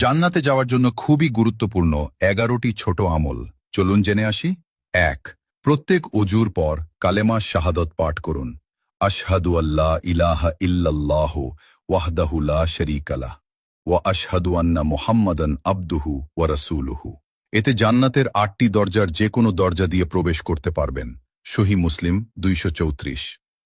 জান্নাতে যাওয়ার জন্য খুবই গুরুত্বপূর্ণ 11টি ছোট আমল। চলুন জেনে আসি। ১। প্রত্যেক অজুর পর কালেমা শাহাদত পাঠ করুন। আশহাদু আল্লাহ ইলাহা ইল্লাল্লাহু ওয়াহদাহু লা শারীকা লাহ ওয়া আশহাদু আন্না মুহাম্মাদান আবদুহু ওয়া রাসূলুহু। এতে জান্নাতের 8টি দরজার যে কোনো দরজা দিয়ে প্রবেশ করতে পারবেন। সহিহ মুসলিম 234।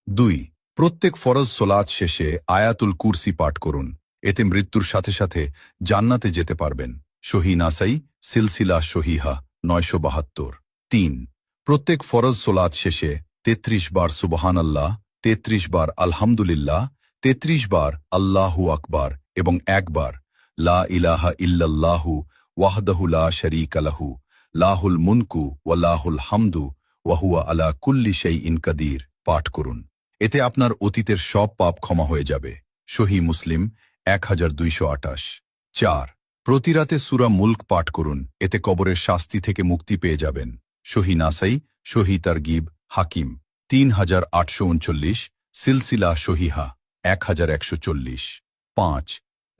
২। প্রত্যেক ফরজ সোলাত শেষে আয়াতুল কুরসি পাঠ করুন। এতে মৃত্যুর সাথে সাথে জান্নাতে যেতে পারবেন। সহিহ নাসাই সিলসিলা সহিহা 972। ৩। প্রত্যেক ফরজ সোলাত শেষে 33 বার সুবহানাল্লাহ, 33 বার আলহামদুলিল্লাহ, 33 বার আল্লাহু আকবার এবং একবার লা ইলাহা ইল্লাল্লাহু ওয়াহদাহু লা শারীকা লাহু লাহুল মুনকু ওয়া লাহুল হামদু ওয়া হুয়া আলা কুল্লি শাইইন কাদির পাঠ করুন। এতে আপনার অতীতের সব পাপ ক্ষমা হয়ে যাবে। সহিহ মুসলিম 1228। ৪। প্রতি রাতে সূরা মুলক পাঠ করুন। এতে কবরের শাস্তি থেকে মুক্তি পেয়ে যাবেন। সহিহ নাসাই সহিহ তারগিব হাকিম 3839, সিলসিলা সহিহা 1140। ৫।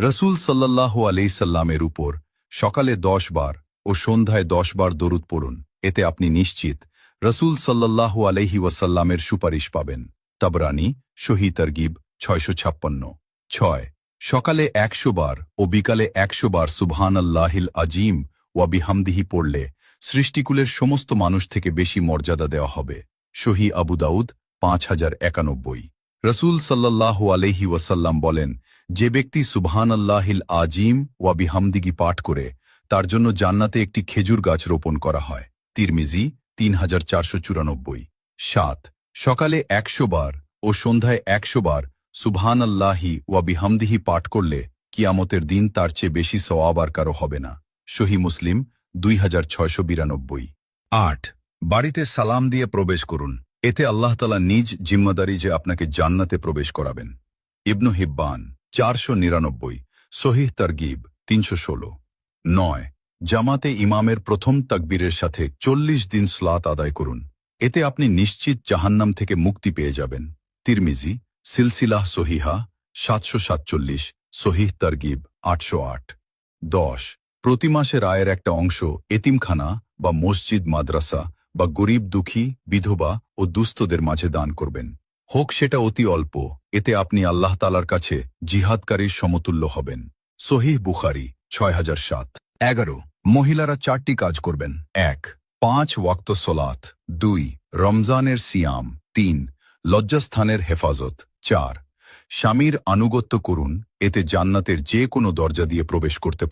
রসূল সাল্লাল্লাহু আলাইহি সাল্লামের উপর সকালে 10 বার ও সন্ধ্যায় 10 বার দরুদ পড়ুন। এতে আপনি নিশ্চিত রসূল সাল্লাল্লাহু আলাইহি ওয়াসাল্লামের সুপারিশ পাবেন। তাবরানী সহিহ তারগিব 656। ৬। সকালে 100 বার ও বিকালে 100 বার সুবহানাল্লাহিল আজিম ওয়া বিহামদিহি পড়লে সৃষ্টিকুলের সমস্ত মানুষ থেকে বেশি মর্যাদা দেওয়া হবে। সহিহ আবু দাউদ 5091। রসূল সাল্লাল্লাহু আলাইহি ওয়াসাল্লাম বলেন, যে ব্যক্তি সুবহানাল্লাহিল আজিম ওয়া বিহামদিহি পাঠ করে তার জন্য জান্নাতে একটি খেজুর গাছ রোপণ করা হয়। তিরমিজি 3494। ৭। সকালে 100 বার ও সন্ধ্যায় 100 বার সুবহানাল্লাহি ওয়া বিহামদিহি পাঠ করলে কিয়ামতের দিন তার চেয়ে বেশি সওয়াব আর কারো হবে না। সহিহ মুসলিম 2692। ৮। বাড়িতে সালাম দিয়ে প্রবেশ করুন। এতে আল্লাহ তাআলা নিজ জিম্মাদারি যে আপনাকে জান্নাতে প্রবেশ করাবেন। ইবনু হিব্বান 499, সহিহ তারগিব 316। ৯। জামাতে ইমামের প্রথম তাকবীরের সাথে 40 দিন সালাত আদায় করুন। এতে আপনি নিশ্চিত জাহান্নাম থেকে মুক্তি পেয়ে যাবেন। তিরমিজি সিলসিলাহ সহিহা 747, সহিহ তারগিব 808। ১০। প্রতি মাসের আয়ের একটা অংশ এতিমখানা বা মসজিদ মাদ্রাসা বা গরিব দুঃখী বিধবা ও দুস্থদের মাঝে দান করবেন। হোক সেটা অতি অল্প, এতে আপনি আল্লাহ তাআলার কাছে জিহাদকারীর সমতুল্য হবেন। সহিহ বুখারী 6007। ১১। মহিলারা 4টি কাজ করবেন। ১। 5 ওয়াক্ত সলাত। ২। রমজানের সিয়াম। ৩। লজ্জাস্থানের হেফাজত। ৪। স্বামীর আনুগত্য করুন। এতে জান্নাতের যে কোনো দরজা দিয়ে প্রবেশ করতে পারবেন।